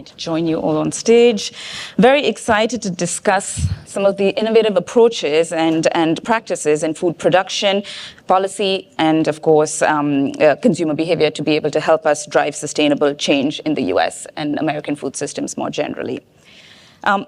to join you all on stage. Very excited to discuss some of the innovative approaches and practices in food production, policy, and of course, consumer behavior to be able to help us drive sustainable change in the US and American food systems more generally.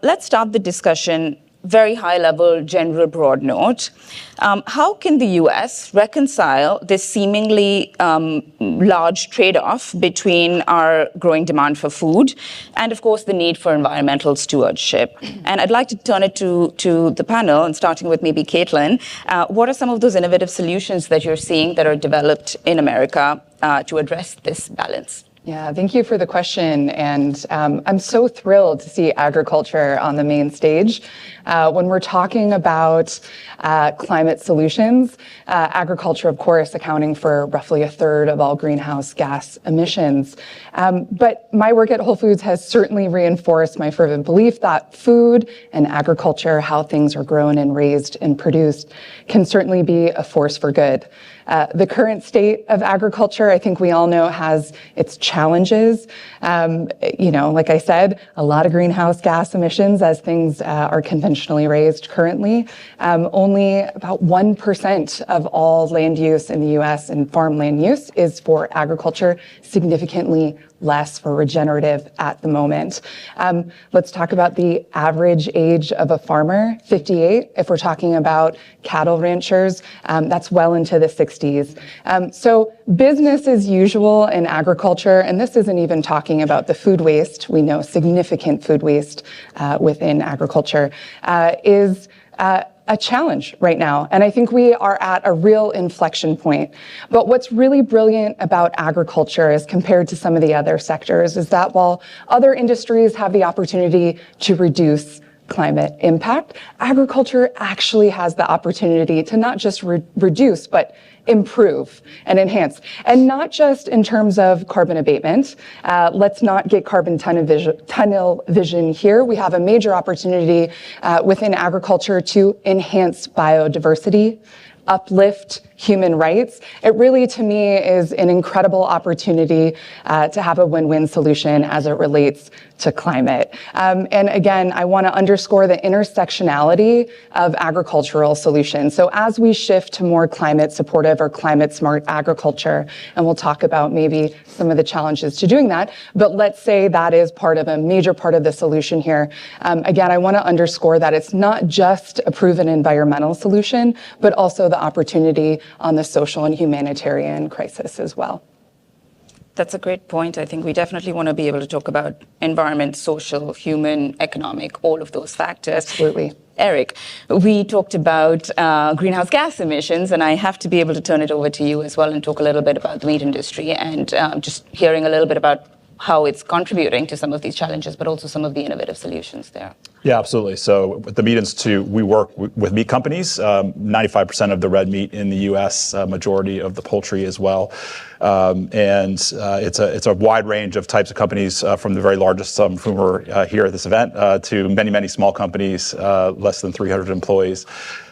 Let's start the discussion very high level, general broad note. How can the US reconcile this seemingly large trade-off between our growing demand for food and, of course, the need for environmental stewardship? And I'd like to turn it to the panel, and starting with maybe Caitlin. What are some of those innovative solutions that you're seeing that are developed in America to address this balance? Yeah, thank you for the question. And I'm so thrilled to see agriculture on the main stage. When we're talking about climate solutions, agriculture, of course, accounting for roughly a third of all greenhouse gas emissions. But my work at Whole Foods has certainly reinforced my fervent belief that food and agriculture, how things are grown and raised and produced, can certainly be a force for good. The current state of agriculture, I think we all know, has its challenges. Like I said, a lot of greenhouse gas emissions as things are conventionally raised currently. Only about 1% of all land use in the US and farmland use is for agriculture, significantly less for regenerative at the moment. Let's talk about the average age of a farmer, 58. If we're talking about cattle ranchers, that's well into the 60s. So business as usual in agriculture, and this isn't even talking about the food waste, we know significant food waste within agriculture, is a challenge right now. And I think we are at a real inflection point. But what's really brilliant about agriculture as compared to some of the other sectors is that while other industries have the opportunity to reduce climate impact, agriculture actually has the opportunity to not just reduce, but improve and enhance. And not just in terms of carbon abatement. Let's not get carbon tunnel vision here. We have a major opportunity within agriculture to enhance biodiversity, uplift human rights. It really, to me, is an incredible opportunity to have a win-win solution as it relates to climate. And again, I want to underscore the intersectionality of agricultural solutions. So as we shift to more climate supportive or climate smart agriculture, and we'll talk about maybe some of the challenges to doing that, but let's say that is part of a major part of the solution here. Again, I want to underscore that it's not just a proven environmental solution, but also the opportunity on the social and humanitarian crisis as well. That's a great point. I think we definitely want to be able to talk about environment, social, human, economic, all of those factors. Absolutely. Eric, we talked about greenhouse gas emissions, and I have to be able to turn it over to you as well and talk a little bit about the meat industry and just hearing a little bit about how it's contributing to some of these challenges, but also some of the innovative solutions there. Yeah, absolutely. So with the Meat Institute, we work with meat companies, 95% of the red meat in the U.S., majority of the poultry as well. It's a wide range of types of companies, from the very largest, some of whom are here at this event, to many, many small companies, less than 300 employees.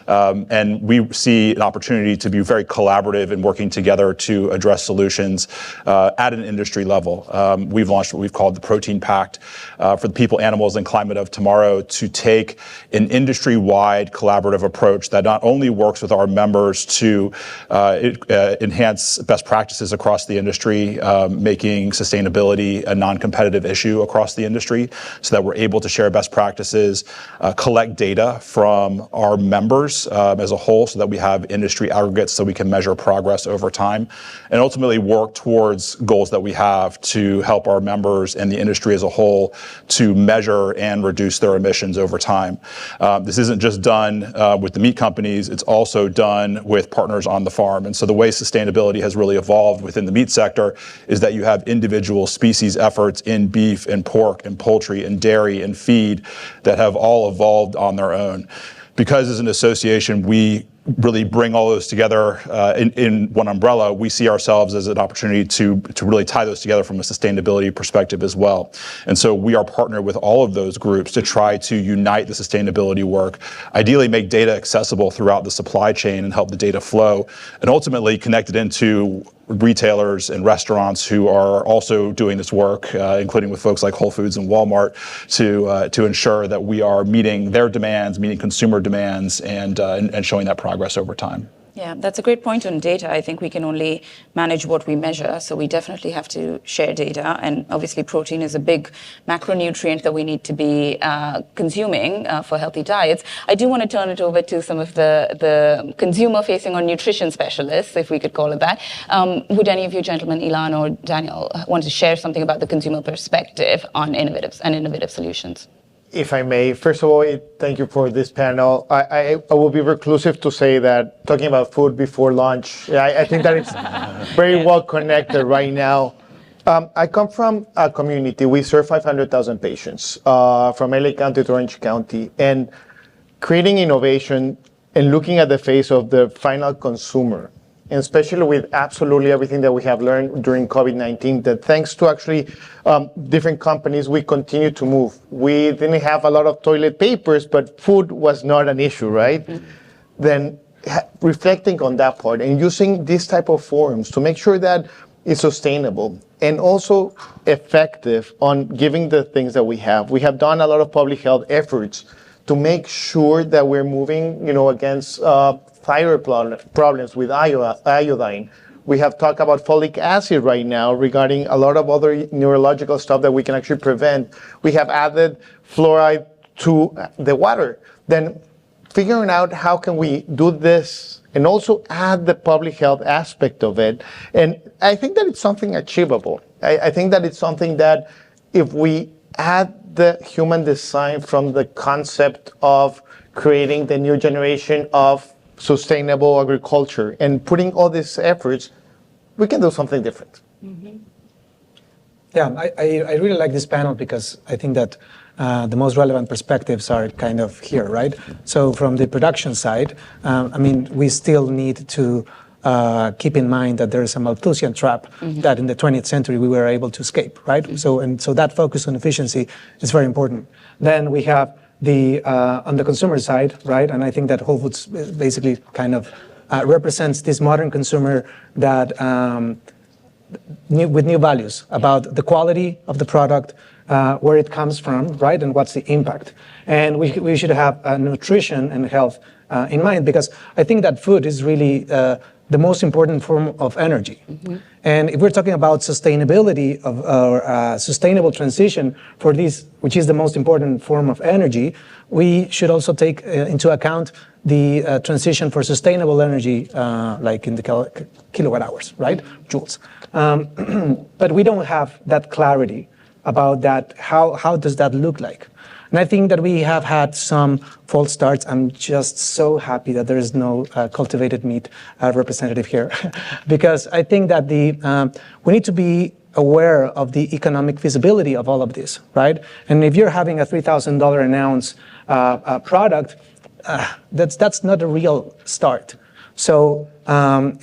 And we see an opportunity to be very collaborative in working together to address solutions at an industry level. We've launched what we've called the Protein Pact for the people, animals, and climate of tomorrow to take an industry-wide collaborative approach that not only works with our members to enhance best practices across the industry, making sustainability a non-competitive issue across the industry so that we're able to share best practices, collect data from our members as a whole so that we have industry aggregates so we can measure progress over time, and ultimately work towards goals that we have to help our members and the industry as a whole to measure and reduce their emissions over time. This isn't just done with the meat companies, it's also done with partners on the farm. And so the way sustainability has really evolved within the meat sector is that you have individual species efforts in beef and pork and poultry and dairy and feed that have all evolved on their own. Because as an association, we really bring all those together in one umbrella, we see ourselves as an opportunity to really tie those together from a sustainability perspective as well. And so we are partnered with all of those groups to try to unite the sustainability work, ideally make data accessible throughout the supply chain and help the data flow, and ultimately connect it into retailers and restaurants who are also doing this work, including with folks like Whole Foods and Walmart, to ensure that we are meeting their demands, meeting consumer demands, and showing that progress over time. Yeah, that's a great point on data. I think we can only manage what we measure, so we definitely have to share data. And obviously, protein is a big macronutrient that we need to be consuming for healthy diets. I do want to turn it over to some of the consumer-facing or nutrition specialists, if we could call it that. Would any of you gentlemen, Ilan or Daniel, want to share something about the consumer perspective on innovative solutions? If I may, first of all, thank you for this panel. I will be reclusive to say that talking about food before lunch, I think that it's very well connected right now. I come from a community, we serve 500,000 patients from LA County to Orange County, and creating innovation and looking at the face of the final consumer, and especially with absolutely everything that we have learned during COVID-19, that thanks to actually different companies, we continue to move. We didn't have a lot of toilet papers, but food was not an issue, right? Mm-hmm. Then reflecting on that part and using these type of forums to make sure that it's sustainable and also effective on giving the things that we have. We have done a lot of public health efforts to make sure that we're moving, against thyroid problems with iodine. We have talked about folic acid right now regarding a lot of other neurological stuff that we can actually prevent. We have added fluoride to the water. Then figuring out how can we do this and also add the public health aspect of it. And I think that it's something achievable. I think that it's something that if we add the human design from the concept of creating the new generation of sustainable agriculture and putting all these efforts, we can do something different. Mm-hmm. Yeah, I really like this panel because I think that the most relevant perspectives are kind of here, right? So from the production side, we still need to keep in mind that there is a Malthusian trap that in the 20th century we were able to escape, right? Mm-hmm. So that focus on efficiency is very important. Then we have on the consumer side, right? And I think that Whole Foods basically kind of represents this modern consumer that with new values about the quality of the product, where it comes from, right? And what's the impact. And we should have nutrition and health in mind, because I think that food is really the most important form of energy. Mm-hmm. And if we're talking about sustainability or sustainable transition for this, which is the most important form of energy, we should also take into account the transition for sustainable energy, like in the kilowatt hours, right? Joules. But we don't have that clarity about that. How does that look like? And I think that we have had some false starts. I'm just so happy that there is no cultivated meat representative here, because I think that we need to be aware of the economic feasibility of all of this, right? And if you're having a $3,000 an ounce product, that's not a real start. So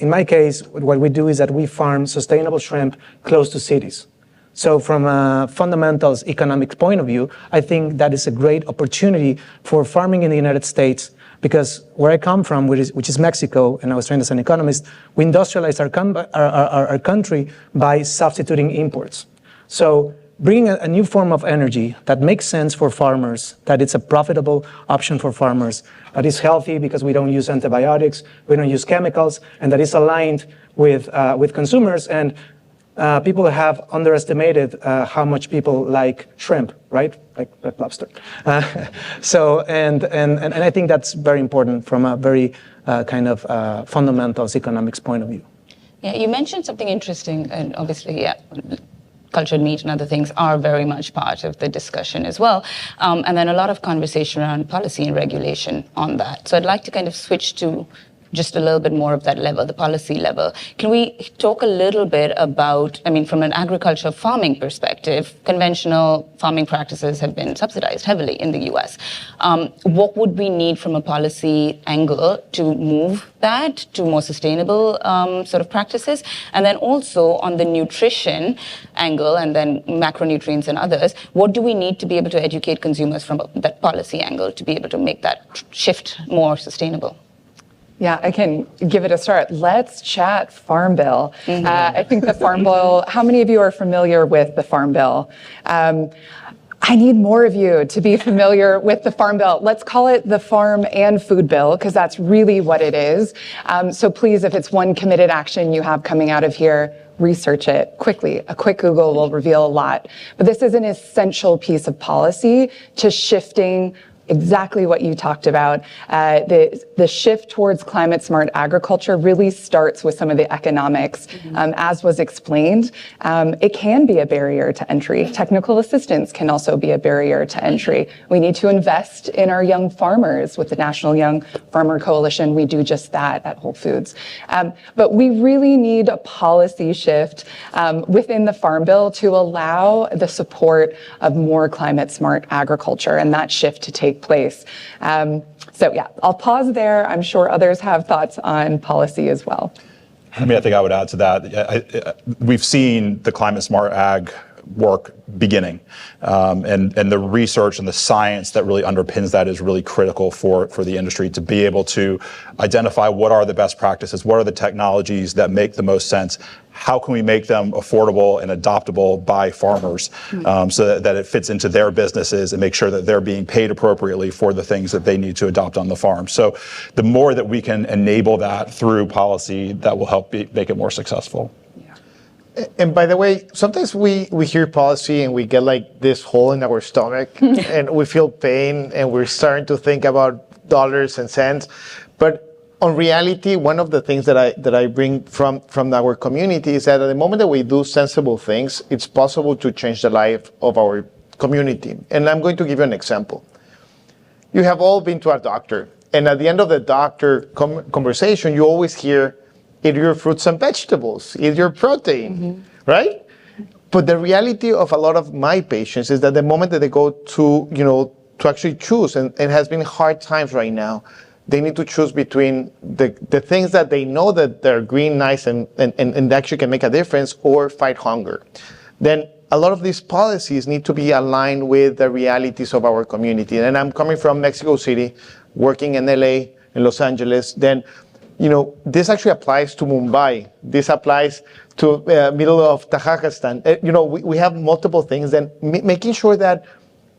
in my case, what we do is that we farm sustainable shrimp close to cities. So from a fundamentals economic point of view, I think that is a great opportunity for farming in the United States, because where I come from, which is Mexico, and I was trained as an economist, we industrialized our country by substituting imports. So bringing a new form of energy that makes sense for farmers, that it's a profitable option for farmers, that is healthy because we don't use antibiotics, we don't use chemicals, and that is aligned with consumers. And people have underestimated how much people like shrimp, right? Like red lobster. And I think that's very important from a very kind of fundamentals economics point of view. Yeah, you mentioned something interesting, and obviously, yeah, cultured meat and other things are very much part of the discussion as well. And then a lot of conversation around policy and regulation on that. So I'd like to kind of switch to just a little bit more of that level, the policy level. Can we talk a little bit about, from an agriculture farming perspective, conventional farming practices have been subsidized heavily in the US. What would we need from a policy angle to move that to more sustainable sort of practices? And then also on the nutrition angle and then macronutrients and others, what do we need to be able to educate consumers from that policy angle to be able to make that shift more sustainable? Yeah, I can give it a start. Let's chat Farm Bill. I think the Farm Bill, how many of you are familiar with the Farm Bill? I need more of you to be familiar with the Farm Bill. Let's call it the Farm and Food Bill, because that's really what it is. So please, if it's one committed action you have coming out of here, research it quickly. A quick Google will reveal a lot. But this is an essential piece of policy to shifting exactly what you talked about. The shift towards climate smart agriculture really starts with some of the economics. As was explained, it can be a barrier to entry. Technical assistance can also be a barrier to entry. We need to invest in our young farmers. With the National Young Farmer Coalition, we do just that at Whole Foods. But we really need a policy shift within the Farm Bill to allow the support of more climate smart agriculture and that shift to take place. So yeah, I'll pause there. I'm sure others have thoughts on policy as well. I mean, I think I would add to that. We've seen the climate smart ag work beginning, and the research and the science that really underpins that is really critical for the industry to be able to identify what are the best practices, what are the technologies that make the most sense, how can we make them affordable and adoptable by farmers, so that it fits into their businesses and make sure that they're being paid appropriately for the things that they need to adopt on the farm. So the more that we can enable that through policy, that will help make it more successful. And by the way, sometimes we hear policy and we get like this hole in our stomach and we feel pain and we're starting to think about dollars and cents. But on reality, one of the things that I bring from our community is that at the moment that we do sensible things, it's possible to change the life of our community. And I'm going to give you an example. You have all been to a doctor, and at the end of the doctor conversation, you always hear, eat your fruits and vegetables, eat your protein, right? But the reality of a lot of my patients is that the moment that they go to, to actually choose, and it has been hard times right now, they need to choose between the things that they know that they're green, nice, and actually can make a difference, or fight hunger. Then a lot of these policies need to be aligned with the realities of our community. And I'm coming from Mexico City, working in LA, in Los Angeles, then this actually applies to Mumbai. This applies to middle of Tajikistan. We have multiple things, and making sure that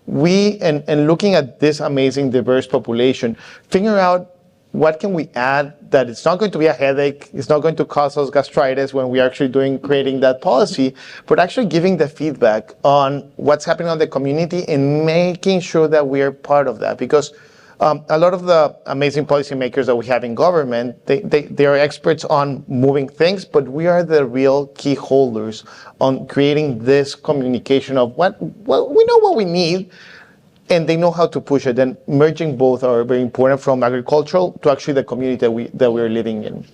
we, and looking at this amazing diverse population, figure out what can we add that it's not going to be a headache, it's not going to cause us gastritis when we're actually creating that policy, but actually giving the feedback on what's happening on the community and making sure that we're part of that. Because a lot of the amazing policymakers that we have in government, they are experts on moving things, but we are the real key holders on creating this communication of we know what we need, and they know how to push it. And merging both are very important, from agricultural to actually the community that we're living in.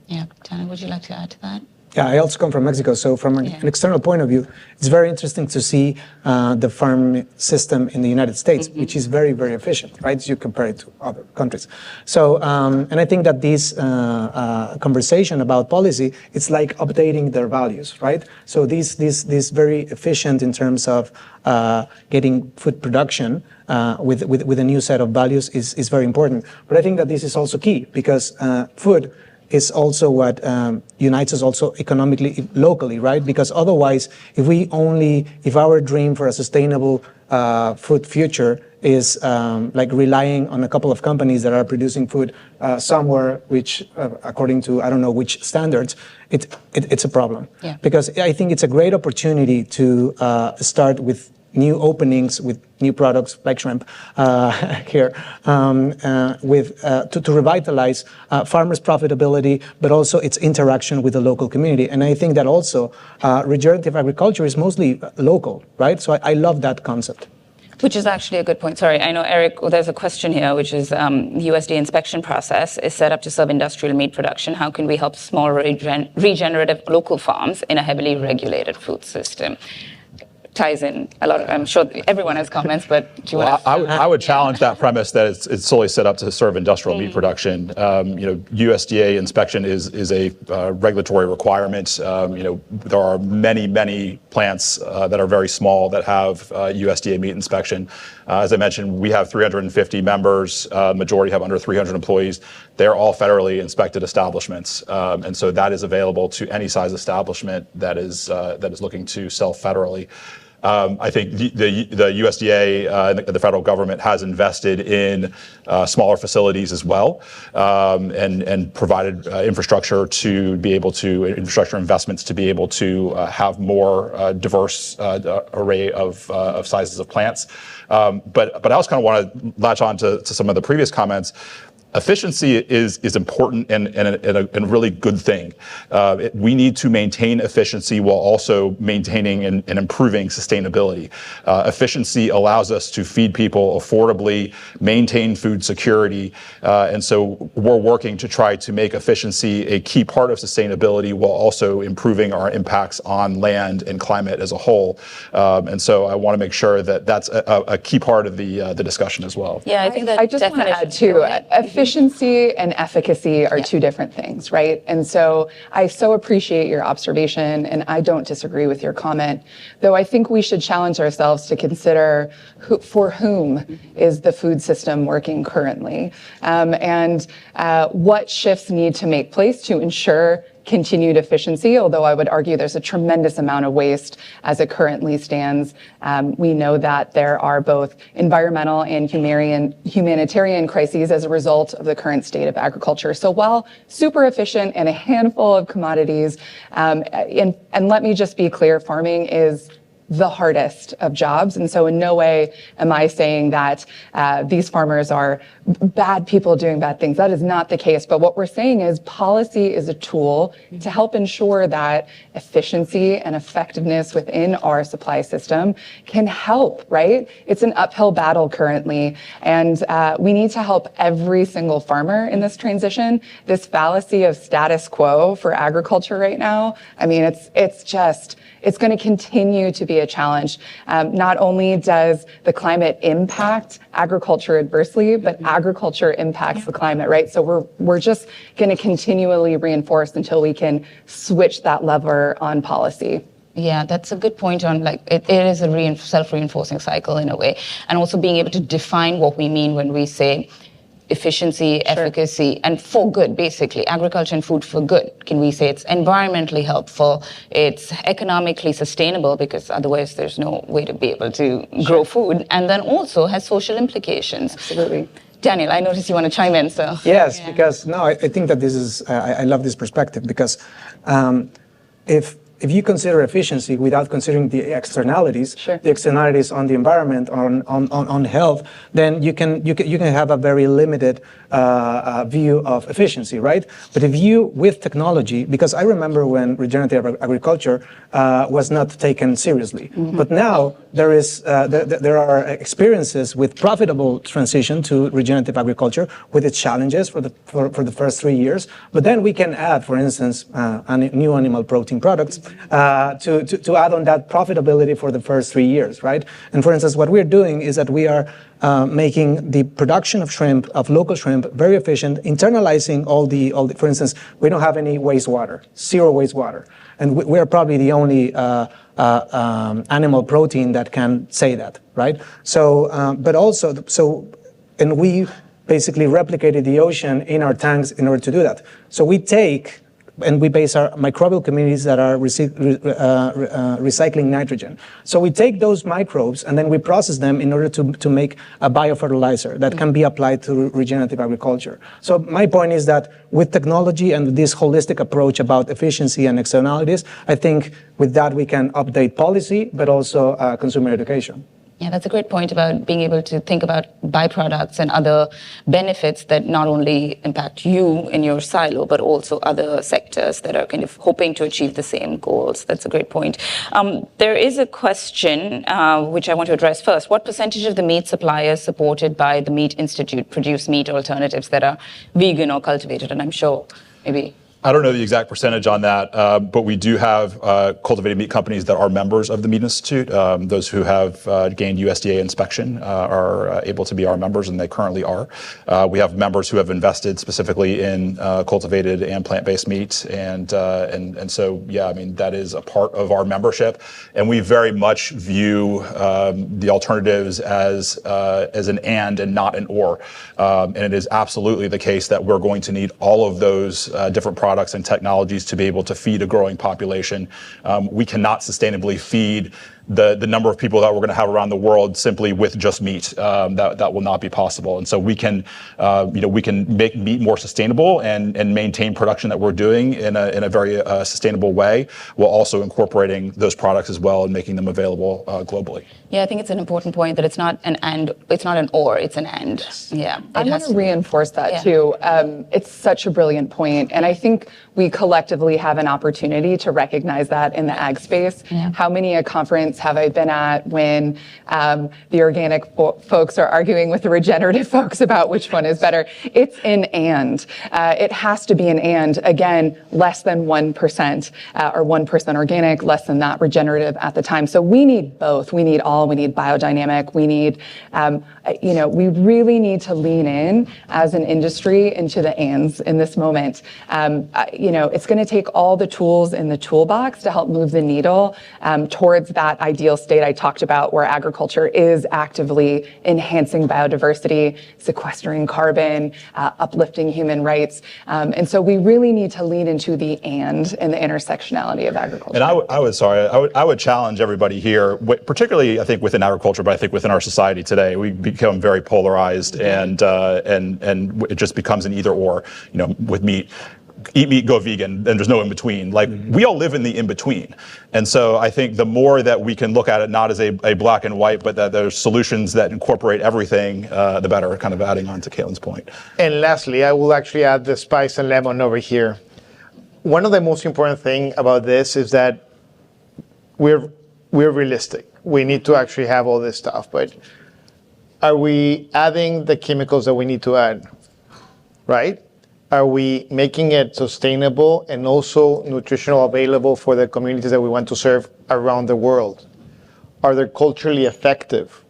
Yeah, Tana, would you like to add to that? Yeah, I also come from Mexico, so from an external point of view, it's very interesting to see the farm system in the United States, which is very, very efficient, right? As you compare it to other countries. So, and I think that this conversation about policy, it's like updating their values, right? So this very efficient in terms of getting food production with a new set of values is very important. But I think that this is also key, because food is also what unites us also economically, locally, right? Because otherwise, if our dream for a sustainable food future is like relying on a couple of companies that are producing food somewhere, which according to, I don't know which standards, it's a problem. Yeah. Because I think it's a great opportunity to start with new openings with new products like shrimp here, to revitalize farmers' profitability, but also its interaction with the local community. And I think that also regenerative agriculture is mostly local, right? So I love that concept. Which is actually a good point. Sorry, I know, Eric, there's a question here, which is the USDA inspection process is set up to serve industrial meat production. How can we help small regenerative local farms in a heavily regulated food system? ties in a lot. I'm sure everyone has comments, but do you want to? I would challenge that premise that it's solely set up to serve industrial meat production. USDA inspection is a regulatory requirement. There are many plants that are very small that have USDA meat inspection. As I mentioned, we have 350 members. Majority have under 300 employees. They're all federally inspected establishments, and so that is available to any size establishment that is looking to sell federally. I think the USDA, the federal government, has invested in smaller facilities as well, and provided infrastructure investments to be able to have more diverse array of sizes of plants. But I also kind of want to latch on to some of the previous comments. Efficiency is important and a really good thing. We need to maintain efficiency while also maintaining and improving sustainability. Efficiency allows us to feed people affordably, maintain food security, and so we're working to try to make efficiency a key part of sustainability while also improving our impacts on land and climate as a whole. And so I want to make sure that that's a key part of the discussion as well. Yeah, I think that I just want to add too, efficiency and efficacy are two different things, right? And so I so appreciate your observation, and I don't disagree with your comment, though I think we should challenge ourselves to consider for whom is the food system working currently, and what shifts need to make place to ensure continued efficiency, although I would argue there's a tremendous amount of waste as it currently stands. We know that there are both environmental and humanitarian crises as a result of the current state of agriculture. So while super efficient in a handful of commodities, and let me just be clear, farming is the hardest of jobs. And so in no way am I saying that these farmers are bad people doing bad things. That is not the case. But what we're saying is policy is a tool to help ensure that efficiency and effectiveness within our supply system can help, right? It's an uphill battle currently. And we need to help every single farmer in this transition. This fallacy of status quo for agriculture right now, I mean, it's going to continue to be a challenge. Not only does the climate impact agriculture adversely, but agriculture impacts the climate, right? So we're just going to continually reinforce until we can switch that lever on policy. Yeah, that's a good point on it is a self-reinforcing cycle in a way. And also being able to define what we mean when we say efficiency, efficacy, and for good, basically. Agriculture and food for good. Can we say it's environmentally helpful, it's economically sustainable, because otherwise there's no way to be able to grow food, and then also has social implications. Absolutely. Daniel, I noticed you want to chime in, so. Yes, because I think that this is, I love this perspective, because if you consider efficiency without considering the externalities, the externalities on the environment, on health, then you can have a very limited view of efficiency, right? But if you, with technology, because I remember when regenerative agriculture was not taken seriously, but now there are experiences with profitable transition to regenerative agriculture with its challenges for the first 3 years. But then we can add, for instance, new animal protein products to add on that profitability for the first 3 years, right? And for instance, what we're doing is that we are making the production of shrimp, of local shrimp, very efficient, internalizing all the. For instance, we don't have any wastewater, zero wastewater, and we're probably the only animal protein that can say that, right? So, but also, and we basically replicated the ocean in our tanks in order to do that. So we take. And we base our microbial communities that are recycling nitrogen. So we take those microbes and then we process them in order to make a biofertilizer that can be applied to regenerative agriculture. So my point is that with technology and this holistic approach about efficiency and externalities, I think with that we can update policy, but also consumer education. Yeah, that's a great point about being able to think about byproducts and other benefits that not only impact you in your silo, but also other sectors that are kind of hoping to achieve the same goals. That's a great point. There is a question which I want to address first. What percentage of the meat suppliers supported by the Meat Institute produce meat alternatives that are vegan or cultivated? And I'm sure maybe I don't know the exact percentage on that, but we do have cultivated meat companies that are members of the Meat Institute. Those who have gained USDA inspection are able to be our members, and they currently are. We have members who have invested specifically in cultivated and plant-based meat, and so yeah, I mean that is a part of our membership, and we very much view the alternatives as an and not an or, and it is absolutely the case that we're going to need all of those different products and technologies to be able to feed a growing population. We cannot sustainably feed the number of people that we're going to have around the world simply with just meat. That will not be possible. And so we can make meat more sustainable and maintain production that we're doing in a very sustainable way, while also incorporating those products as well and making them available globally. Yeah, I think it's an important point that it's not an and, it's not an or, it's an and. Yeah, I want to reinforce that too. It's such a brilliant point, and I think we collectively have an opportunity to recognize that in the ag space. Yeah. How many a conference have I been at when the organic folks are arguing with the regenerative folks about which one is better? It's an and. It has to be an and. Again, less than 1% or 1% organic, less than that regenerative at the time. So we need both. We need all. We need biodynamic. We need, we really need to lean in as an industry into the ands in this moment. It's going to take all the tools in the toolbox to help move the needle towards that ideal state I talked about, where agriculture is actively enhancing biodiversity, sequestering carbon, uplifting human rights. And so we really need to lean into the and the intersectionality of agriculture. And I would challenge everybody here, particularly I think within agriculture, but I think within our society today, we become very polarized, and it just becomes an either or. With meat, eat meat, go vegan, and there's no in between. Like we all live in the in between, and so I think the more that we can look at it not as a black and white, but that there's solutions that incorporate everything, the better. Kind of adding on to Caitlin's point. And lastly, I will actually add the spice and lemon over here. One of the most important thing about this is that we're realistic. We need to actually have all this stuff, but are we adding the chemicals that we need to add, right? Are we making it sustainable and also nutritional available for the communities that we want to serve around the world? Are they culturally effective?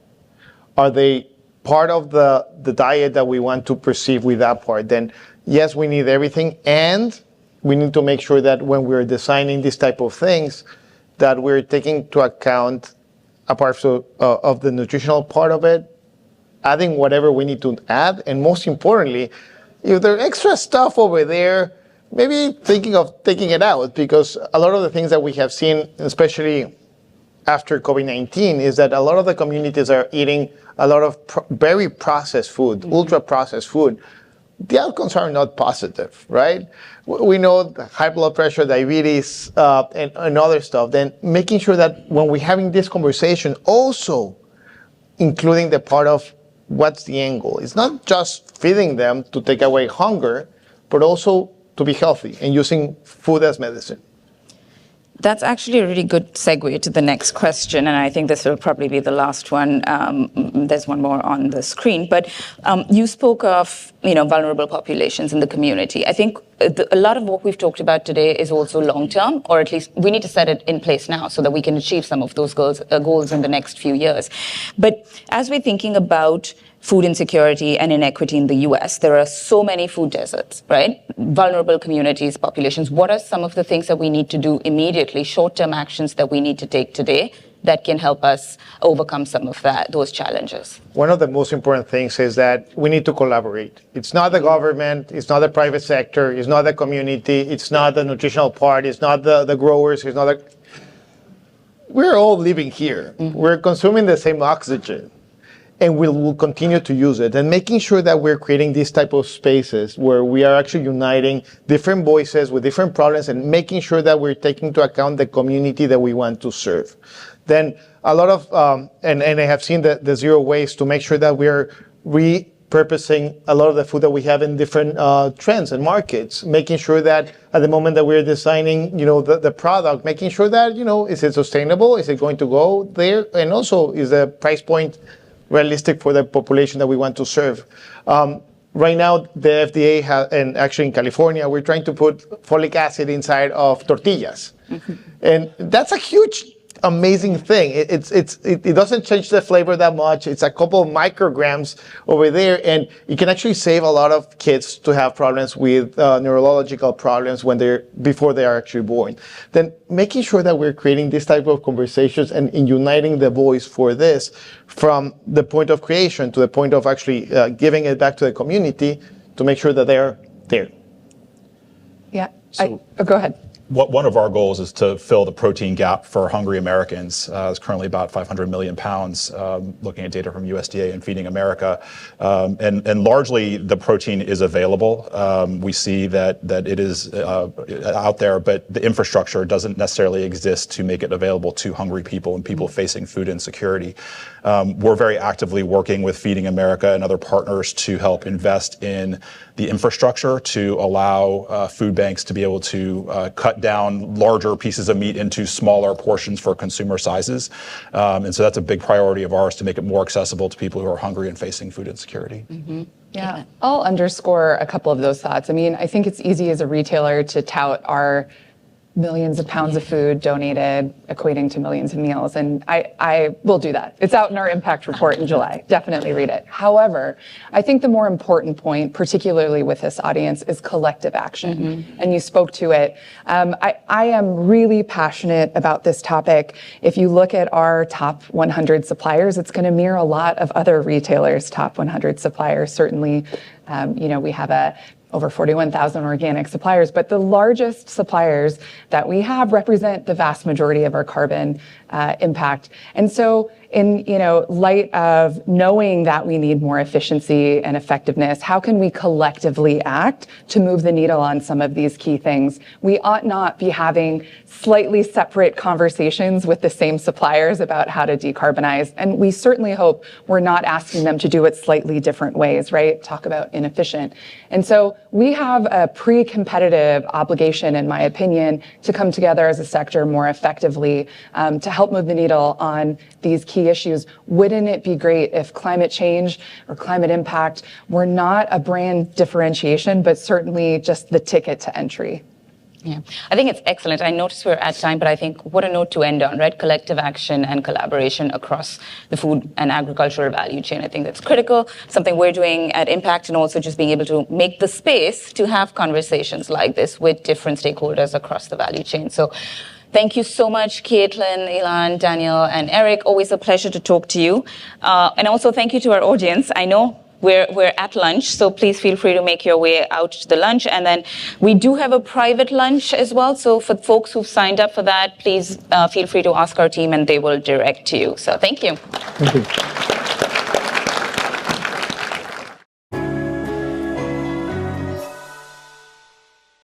Are they part of the diet that we want to perceive with that part? Then yes, we need everything, and we need to make sure that when we're designing these type of things, that we're taking into account, apart of the nutritional part of it, adding whatever we need to add, and most importantly, if there's extra stuff over there, maybe thinking of taking it out, because a lot of the things that we have seen, especially after COVID-19, is that a lot of the communities are eating a lot of very processed food, ultra-processed food. The outcomes are not positive, right? We know high blood pressure, diabetes, and other stuff. Then making sure that when we're having this conversation, also including the part of what's the end goal. It's not just feeding them to take away hunger, but also to be healthy and using food as medicine. That's actually a really good segue to the next question, and I think this will probably be the last one. There's one more on the screen, but you spoke of vulnerable populations in the community. I think a lot of what we've talked about today is also long-term, or at least we need to set it in place now so that we can achieve some of those goals in the next few years. But as we're thinking about food insecurity and inequity in the US, there are so many food deserts, right? Vulnerable communities, populations. What are some of the things that we need to do immediately, short-term actions that we need to take today that can help us overcome some of those challenges? One of the most important things is that we need to collaborate. It's not the government, it's not the private sector, it's not the community, it's not the nutritional part, it's not the growers, it's not we're all living here. Mm-hmm. We're consuming the same oxygen, and we will continue to use it. And making sure that we're creating these type of spaces where we are actually uniting different voices with different problems and making sure that we're taking into account the community that we want to serve. Then a lot of, and I have seen the zero waste to make sure that we're repurposing a lot of the food that we have in different trends and markets, making sure that at the moment that we're designing, the product, making sure that, is it sustainable? Is it going to go there? And also, is the price point realistic for the population that we want to serve? right now, the FDA and actually in California, we're trying to put folic acid inside of tortillas. And that's a huge, amazing thing. It doesn't change the flavor that much. It's a couple of micrograms over there, and it can actually save a lot of kids to have problems with neurological problems before they are actually born. Then making sure that we're creating this type of conversations and uniting the voice for this from the point of creation to the point of actually giving it back to the community to make sure that they're there. Yeah. Go ahead. One of our goals is to fill the protein gap for hungry Americans. It's currently about 500 million pounds, looking at data from USDA and Feeding America. And largely the protein is available. We see that it is out there, but the infrastructure doesn't necessarily exist to make it available to hungry people and people facing food insecurity. We're very actively working with Feeding America and other partners to help invest in the infrastructure to allow food banks to be able to cut down larger pieces of meat into smaller portions for consumer sizes. And so that's a big priority of ours, to make it more accessible to people who are hungry and facing food insecurity. Mm-hmm. Yeah, I'll underscore a couple of those thoughts. I mean, I think it's easy as a retailer to tout our millions of pounds of food donated, equating to millions of meals. And I will do that. It's out in our impact report in July. Definitely read it. However, I think the more important point, particularly with this audience, is collective action. Mm-hmm. And you spoke to it. I am really passionate about this topic. If you look at our top 100 suppliers, it's going to mirror a lot of other retailers' top 100 suppliers. Certainly, we have over 41,000 organic suppliers, but the largest suppliers that we have represent the vast majority of our carbon impact. And so in light of knowing that we need more efficiency and effectiveness, how can we collectively act to move the needle on some of these key things? We ought not be having slightly separate conversations with the same suppliers about how to decarbonize. And we certainly hope we're not asking them to do it slightly different ways, right? Talk about inefficient. And so we have a pre-competitive obligation, in my opinion, to come together as a sector more effectively to help move the needle on these key issues. Wouldn't it be great if climate change or climate impact were not a brand differentiation, but certainly just the ticket to entry? Yeah, I think it's excellent. I notice we're at time, but I think what a note to end on, right? Collective action and collaboration across the food and agricultural value chain. I think that's critical, something we're doing at Impact, and also just being able to make the space to have conversations like this with different stakeholders across the value chain. So thank you so much, Caitlin, Ilan, Daniel, and Eric. Always a pleasure to talk to you. And also thank you to our audience. I know we're at lunch, so please feel free to make your way out to the lunch. And then we do have a private lunch as well. So for folks who've signed up for that, please feel free to ask our team and they will direct you. So thank you. Thank you.